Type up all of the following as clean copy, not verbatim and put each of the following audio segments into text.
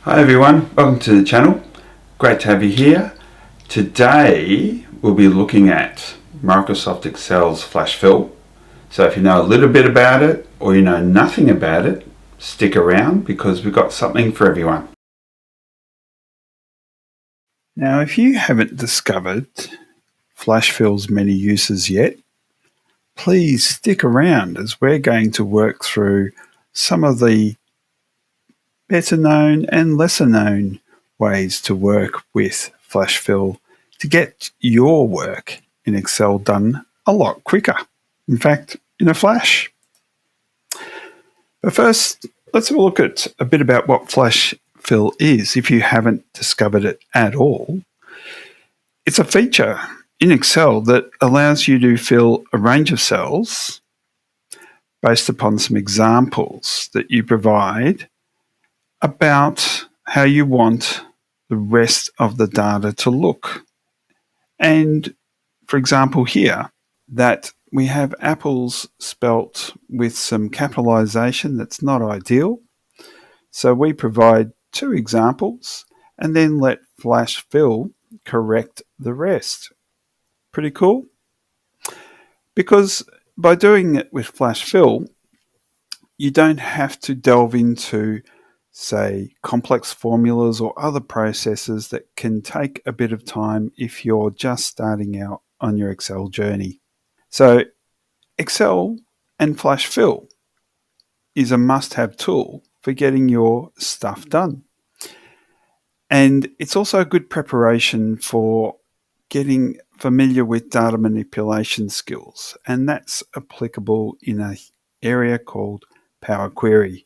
Hi everyone, welcome to the channel. Great to have you here. Today we'll be looking at Microsoft Excel's flash fill. So if you know a little bit about it or you know nothing about it, stick around because we've got something for everyone. Now if you haven't discovered flash fill's many uses yet, please stick around as we're going to work through some of the better known and lesser known ways to work with flash fill to get your work in Excel done a lot quicker. In fact, in a flash. But first, let's have a look at a bit about what flash fill is if you haven't discovered it at all. It's a feature in Excel that allows you to fill a range of cells based upon some examples that you provide about how you want the rest of the data to look. And for example here, that we have apples spelt with some capitalization that's not ideal. So we provide two examples and then let flash fill correct the rest. Pretty cool? Because by doing it with flash fill, you don't have to delve into, say, complex formulas or other processes that can take a bit of time if you're just starting out on your Excel journey. So Excel and flash fill is a must-have tool for getting your stuff done. And it's also a good preparation for getting familiar with data manipulation skills, and that's applicable in an area called Power Query.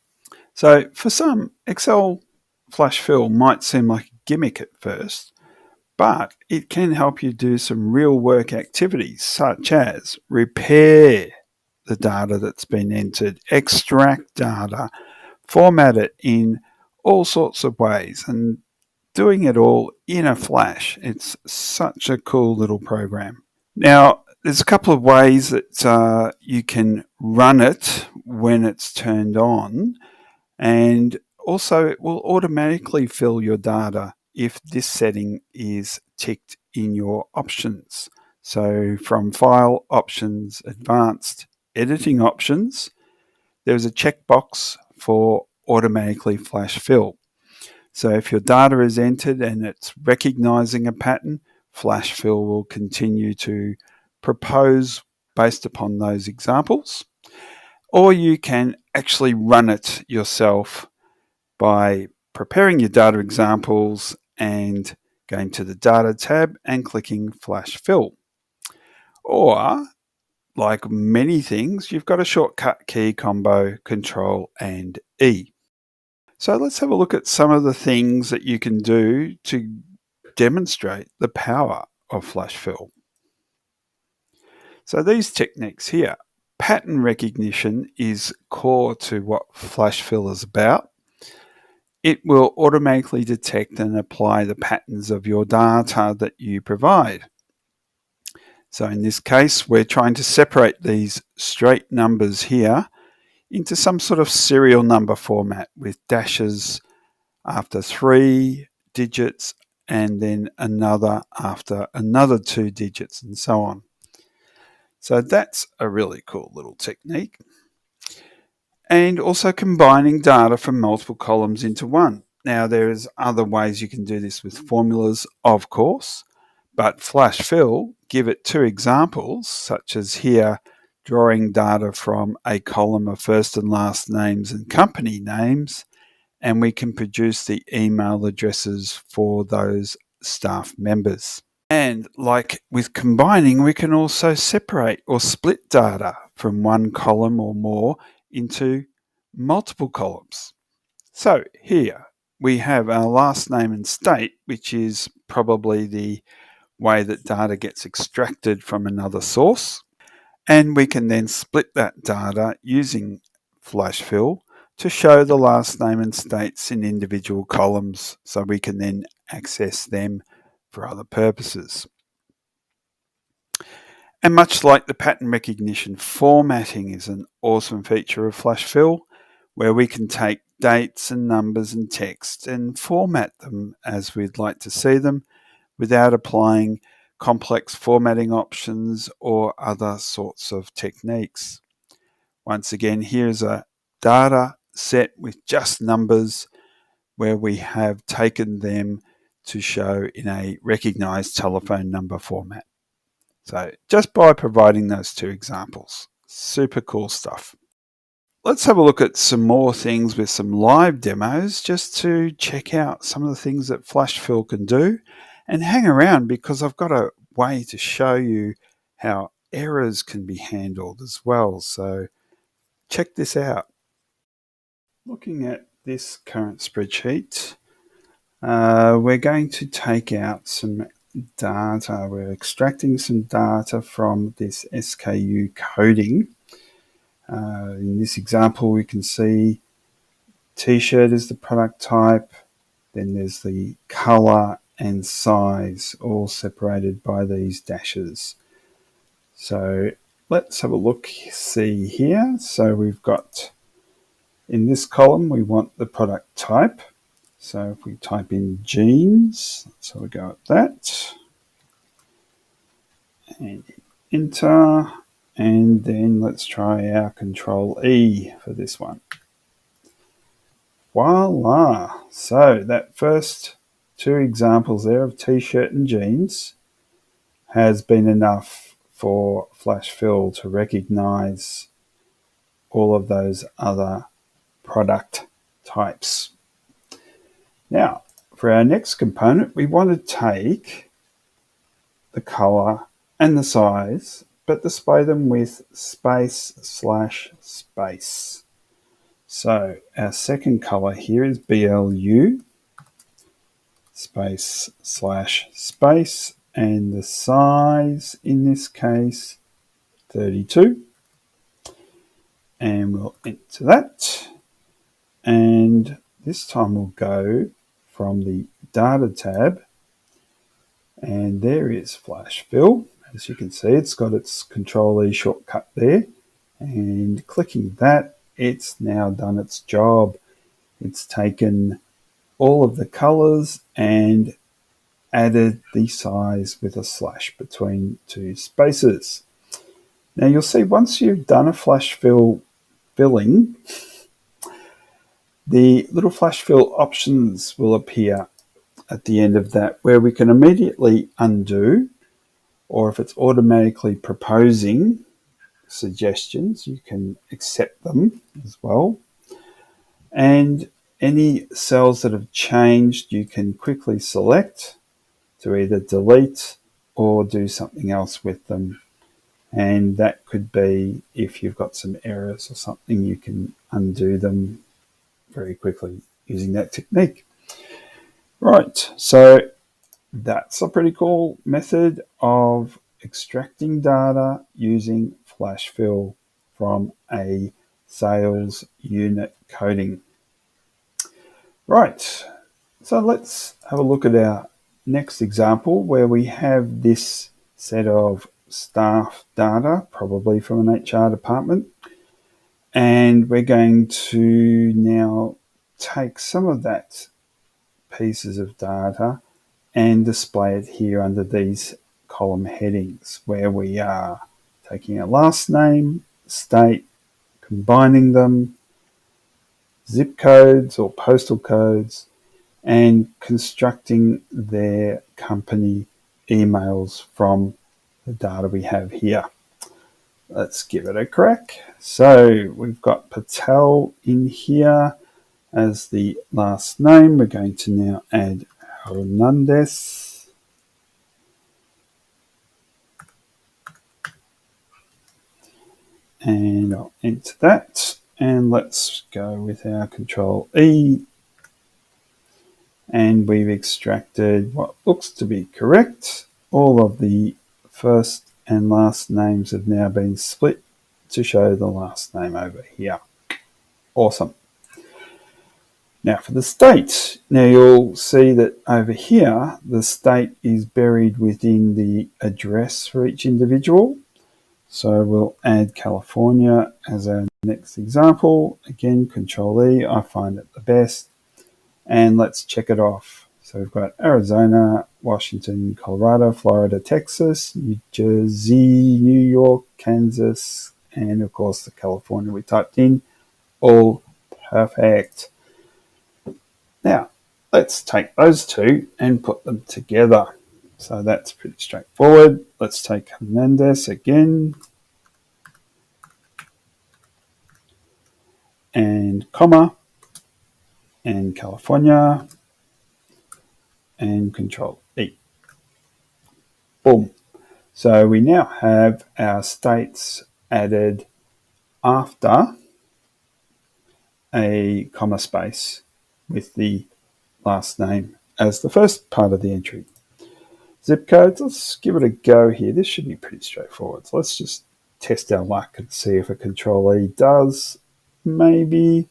So for some, Excel flash fill might seem like a gimmick at first, but it can help you do some real work activities such as repair the data that's been entered, extract data, format it in all sorts of ways, and doing it all in a flash. It's such a cool little program. Now, there's a couple of ways that you can run it when it's turned on, and also it will automatically fill your data if this setting is ticked in your options. So from File, Options, Advanced, Editing Options, there's a checkbox for automatically flash fill. So if your data is entered and it's recognizing a pattern, flash fill will continue to propose based upon those examples. Or you can actually run it yourself by preparing your data examples and going to the Data tab and clicking Flash Fill. Or, like many things, you've got a shortcut key combo, Control and E. So let's have a look at some of the things that you can do to demonstrate the power of flash fill. So these techniques here, pattern recognition is core to what flash fill is about. It will automatically detect and apply the patterns of your data that you provide. So in this case, we're trying to separate these straight numbers here into some sort of serial number format with dashes after 3 digits and then another after another 2 digits and so on. So that's a really cool little technique. And also combining data from multiple columns into one. Now there's other ways you can do this with formulas, of course, but flash fill, give it two examples, such as here, drawing data from a column of first and last names and company names, and we can produce the email addresses for those staff members. And like with combining, we can also separate or split data from one column or more into multiple columns. So here we have our last name and state, which is probably the way that data gets extracted from another source. And we can then split that data using flash fill to show the last name and states in individual columns so we can then access them for other purposes. And much like the pattern recognition, formatting is an awesome feature of flash fill where we can take dates and numbers and text and format them as we'd like to see them without applying complex formatting options or other sorts of techniques. Once again, here's a data set with just numbers where we have taken them to show in a recognized telephone number format. So just by providing those two examples, super cool stuff. Let's have a look at some more things with some live demos just to check out some of the things that Flash Fill can do, and hang around because I've got a way to show you how errors can be handled as well. So check this out. Looking at this current spreadsheet, we're going to take out some data. We're extracting some data from this SKU coding. In this example, we can see T-shirt is the product type, then there's the color and size, all separated by these dashes. So let's have a look, see here. So we've got, in this column, we want the product type. So if we type in jeans, so we go at that, and enter, and then let's try our Control E for this one. Voila! So that first two examples there of t-shirt and jeans has been enough for Flash Fill to recognize all of those other product types. Now, for our next component, we want to take the color and the size, but display them with space/space. So our second color here is BLU, space/space, and the size in this case 32. And we'll enter that. And this time we'll go from the data tab, and there is Flash Fill. As you can see, it's got its Control E shortcut there, and clicking that, it's now done its job. It's taken all of the colors and added the size with a slash between two spaces. Now you'll see once you've done a Flash Fill filling, the little Flash Fill options will appear at the end of that, where we can immediately undo, or if it's automatically proposing suggestions, you can accept them as well. And any cells that have changed, you can quickly select to either delete or do something else with them. And that could be, if you've got some errors or something, you can undo them very quickly using that technique. Right, so that's a pretty cool method of extracting data using Flash Fill from a sales unit coding. Right, so let's have a look at our next example where we have this set of staff data, probably from an HR department, and we're going to now take some of that pieces of data and display it here under these column headings, where we are taking a last name, state, combining them, zip codes or postal codes, and constructing their company emails from the data we have here. Let's give it a crack. So we've got Patel in here as the last name. We're going to now add Hernandez. And I'll enter that. And let's go with our Control E. And we've extracted what looks to be correct. All of the first and last names have now been split to show the last name over here. Awesome. Now for the state. Now you'll see that over here, the state is buried within the address for each individual. So we'll add California as our next example. Again, Control E, I find it the best. And let's check it off. So we've got Arizona, Washington, Colorado, Florida, Texas, New Jersey, New York, Kansas, and of course the California we typed in. All perfect. Now, let's take those two and put them together. So that's pretty straightforward. Let's take Hernandez again. And comma. And California. And Control E. Boom. So we now have our states added after a comma space with the last name as the first part of the entry. Zip codes, let's give it a go here. This should be pretty straightforward. So let's just test our luck and see if a Control E does. Maybe,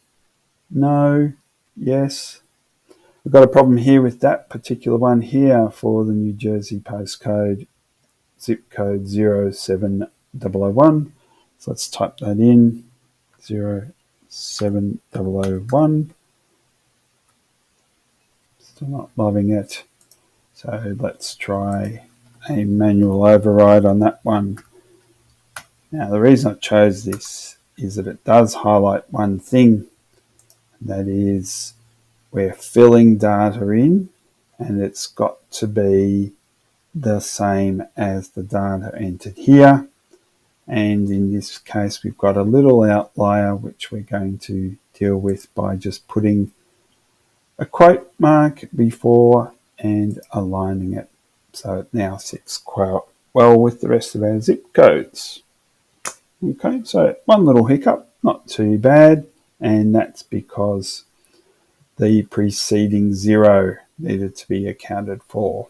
no, yes. We've got a problem here with that particular one here for the New Jersey postcode, zip code 07001. So let's type that in, 07001. Still not loving it. So let's try a manual override on that one. Now the reason I chose this is that it does highlight one thing. That is, we're filling data in and it's got to be the same as the data entered here. And in this case, we've got a little outlier which we're going to deal with by just putting a quote mark before and aligning it so it now sits quite well with the rest of our zip codes. Okay, so one little hiccup, not too bad, and that's because the preceding 0 needed to be accounted for.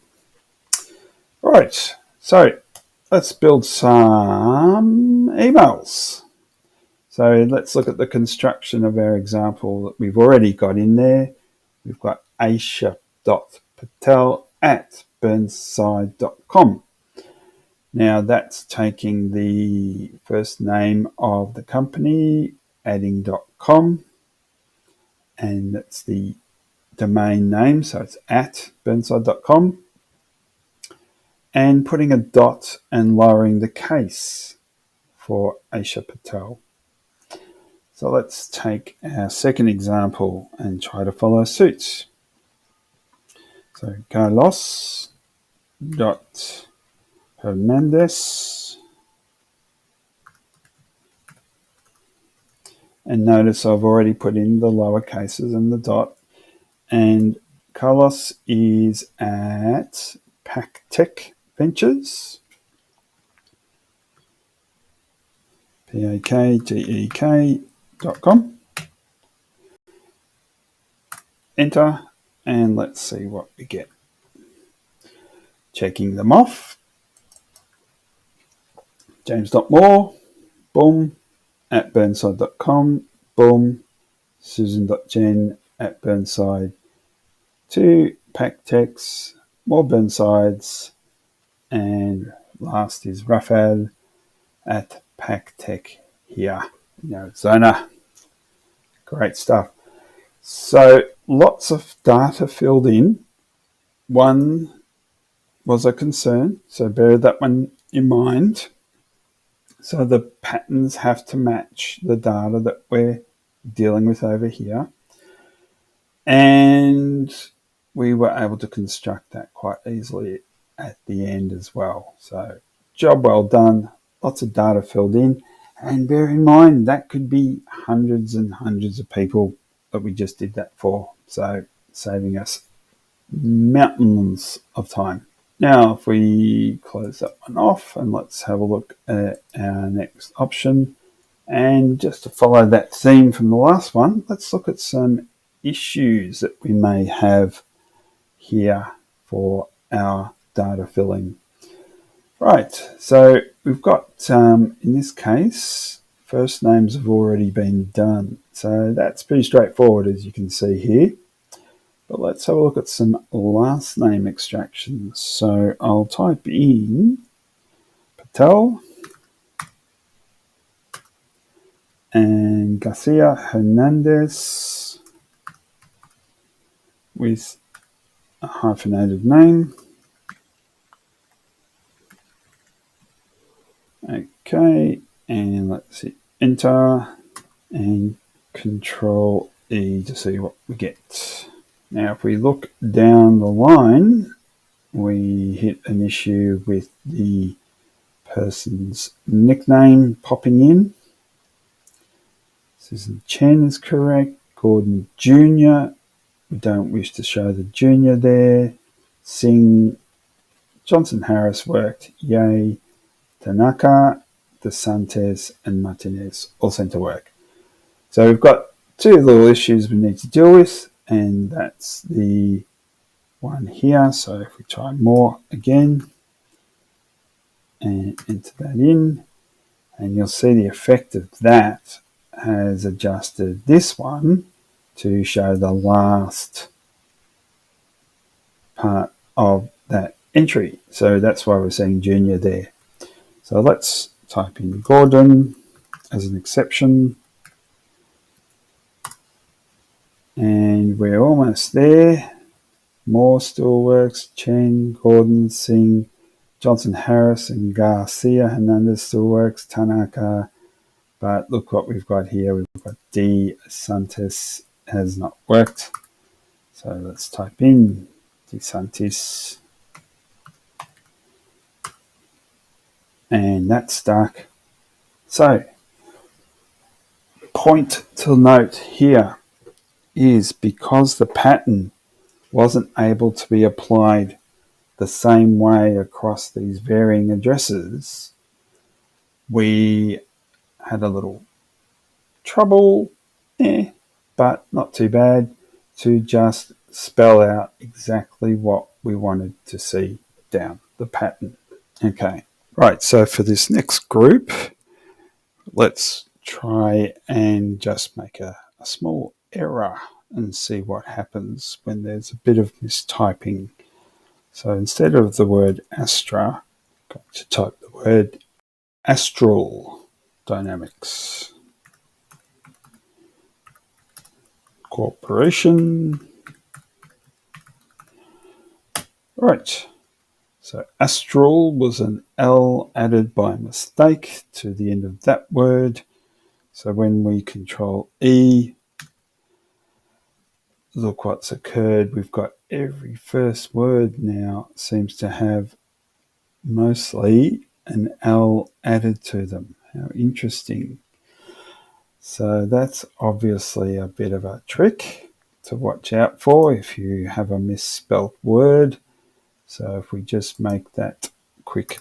Right, so let's build some emails. So let's look at the construction of our example that we've already got in there. We've got aisha.patel@burnside.com. Now that's taking the first name of the company, adding .com, and that's the domain name, so it's at burnside.com, and putting a dot and lowering the case for Aisha Patel. So let's take our second example and try to follow suit. So Carlos dot Hernandez, and notice I've already put in the lower cases and the dot, and Carlos is at PacTech Ventures, PAKTEK.com. Enter, and let's see what we get. Checking them off. James.Moore, boom, at burnside.com, boom, Susan.Jen at Burnside, 2 PacTechs, more Burnsides, and last is Rafal at PacTech here in Arizona. Great stuff. So lots of data filled in. One was a concern, so bear that one in mind. So the patterns have to match the data that we're dealing with over here. And we were able to construct that quite easily at the end as well. So job well done, lots of data filled in. And bear in mind, that could be hundreds and hundreds of people that we just did that for. So saving us mountains of time. Now, if we close that one off and let's have a look at our next option. And just to follow that theme from the last one, let's look at some issues that we may have here for our data filling. Right, so we've got, in this case, first names have already been done. So that's pretty straightforward, as you can see here. But let's have a look at some last name extractions. So I'll type in Patel, and Garcia Hernandez with a hyphenated name. Okay, and let's hit enter and Control E to see what we get. Now, if we look down the line, we hit an issue with the person's nickname popping in. Susan Chen is correct. Gordon Jr. We don't wish to show the junior there. Singh, Johnson Harris worked. Yay. Tanaka, DeSantis, and Martinez all sent to work. So we've got two little issues we need to deal with, and that's the one here. So if we try more again and enter that in, and you'll see the effect of that has adjusted this one to show the last part of that entry. So that's why we're seeing junior there. So let's type in Gordon as an exception. And we're almost there. More still works. Chen, Gordon, Singh, Johnson Harris, and Garcia Hernandez still works. Tanaka. But look what we've got here. We've got D. Santis has not worked. So let's type in DeSantis. And that's stuck. So, point to note here is because the pattern wasn't able to be applied the same way across these varying addresses, we had a little trouble, but not too bad, to just spell out exactly what we wanted to see down the pattern. Okay, right, so for this next group, let's try and just make a small error and see what happens when there's a bit of mistyping. So instead of the word Astra, I'm going to type the word Astral Dynamics Corporation. Right, so Astral was an L added by mistake to the end of that word. So when we Control E, look what's occurred. We've got every first word now seems to have mostly an L added to them. How interesting. So that's obviously a bit of a trick to watch out for if you have a misspelt word. So if we just make that quick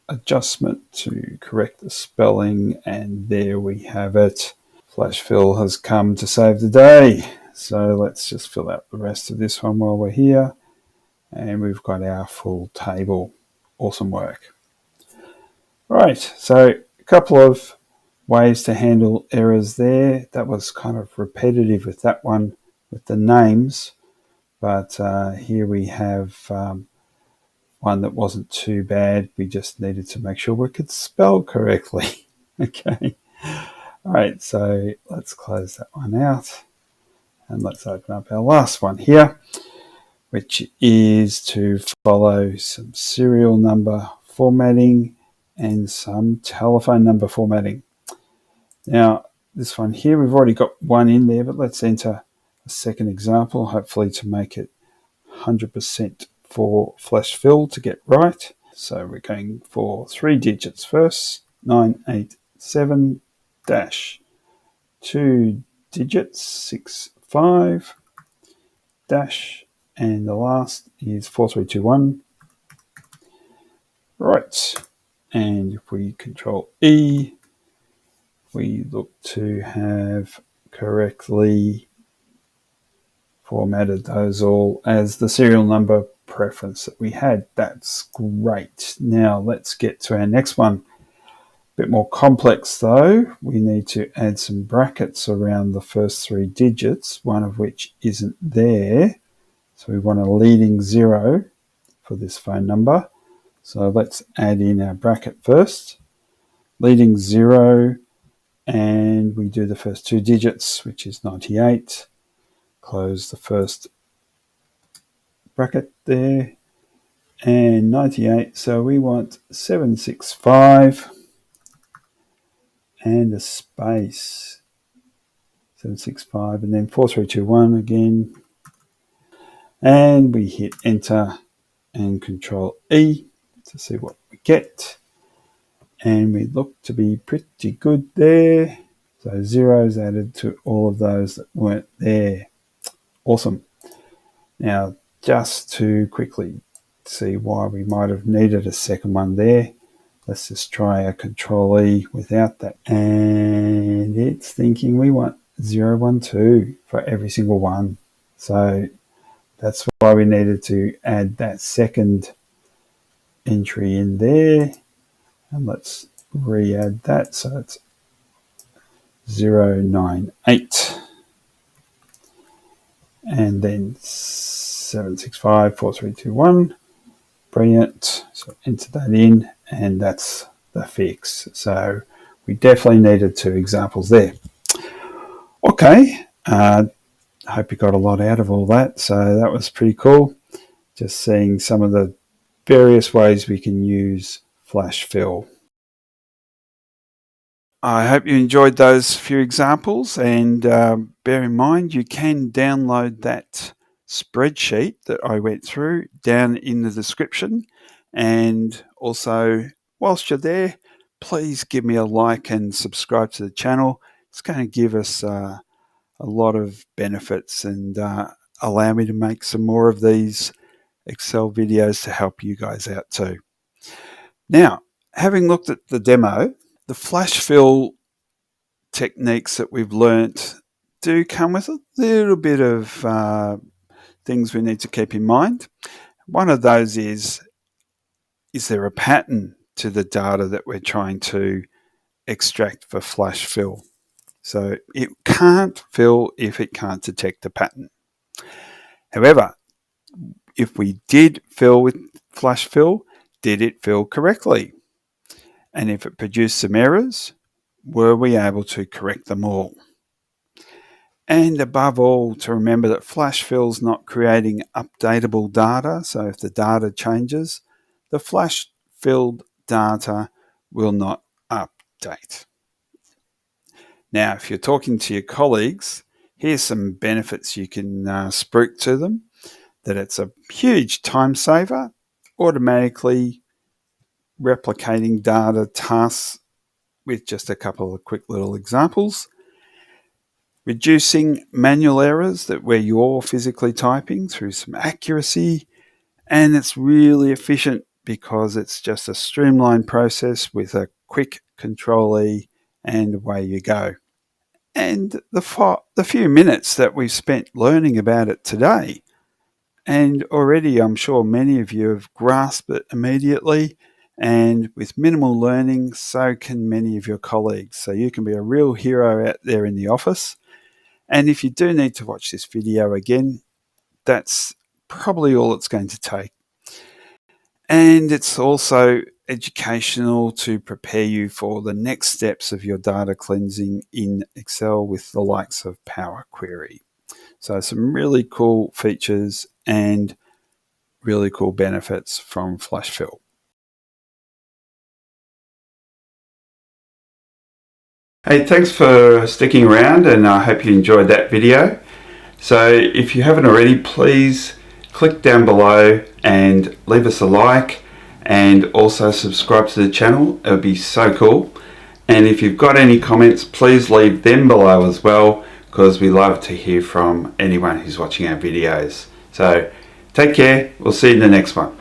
adjustment to correct the spelling, and there we have it. Flash Fill has come to save the day. So let's just fill out the rest of this one while we're here. And we've got our full table. Awesome work. Right, so a couple of ways to handle errors there. That was kind of repetitive with that one with the names. But here we have one that wasn't too bad. We just needed to make sure we could spell correctly. Okay. All right, so let's close that one out. And let's open up our last one here, which is to follow some serial number formatting and some telephone number formatting. Now, this one here, we've already got one in there, but let's enter a second example, hopefully to make it 100% for Flash Fill to get right. So we're going for 3 digits first, 987 dash 2 digits, 65 dash, and the last is 4321. Right, and if we Control E, we look to have correctly formatted those all as the serial number preference that we had. That's great. Now let's get to our next one. A bit more complex though. We need to add some brackets around the first 3 digits, one of which isn't there. So we want a leading 0 for this phone number. So let's add in our bracket first. Leading 0, and we do the first 2 digits, which is 98. Close the first bracket there, and 98. So we want 765 and a space, 765, and then 4321 again. And we hit enter and Control E to see what we get. And we look to be pretty good there. So zeros added to all of those that weren't there. Awesome. Now, just to quickly see why we might have needed a second one there, let's just try a Control E without that. And it's thinking we want 0, 1, 2 for every single one. So that's why we needed to add that second entry in there. And let's re-add that. So it's 098. And then 765, 4321. Brilliant. So enter that in, and that's the fix. So we definitely needed 2 examples there. Okay. I hope you got a lot out of all that. So that was pretty cool. Just seeing some of the various ways we can use flash fill. I hope you enjoyed those few examples, and bear in mind you can download that spreadsheet that I went through down in the description. And also, whilst you're there, please give me a like and subscribe to the channel. It's going to give us a lot of benefits and allow me to make some more of these Excel videos to help you guys out too. Now, having looked at the demo, the flash fill techniques that we've learnt do come with a little bit of things we need to keep in mind. One of those is there a pattern to the data that we're trying to extract for flash fill? So it can't fill if it can't detect a pattern. However, if we did fill with flash fill, did it fill correctly? And if it produced some errors, were we able to correct them all? And above all, to remember that flash fill's not creating updatable data. So if the data changes, the flash filled data will not update. Now, if you're talking to your colleagues, here's some benefits you can spruik to them. That it's a huge time saver, automatically replicating data tasks with just a couple of quick little examples. Reducing manual errors that where you're physically typing through some accuracy. And it's really efficient because it's just a streamlined process with a quick Control E and away you go. And the few minutes that we've spent learning about it today, and already I'm sure many of you have grasped it immediately, and with minimal learning, so can many of your colleagues. So you can be a real hero out there in the office. And if you do need to watch this video again, that's probably all it's going to take. And it's also educational to prepare you for the next steps of your data cleansing in Excel with the likes of Power Query. So some really cool features and really cool benefits from flash fill. Hey, thanks for sticking around, and I hope you enjoyed that video. So if you haven't already, please click down below and leave us a like, and also subscribe to the channel. It would be so cool. And if you've got any comments, please leave them below as well, because we love to hear from anyone who's watching our videos. So take care. We'll see you in the next one.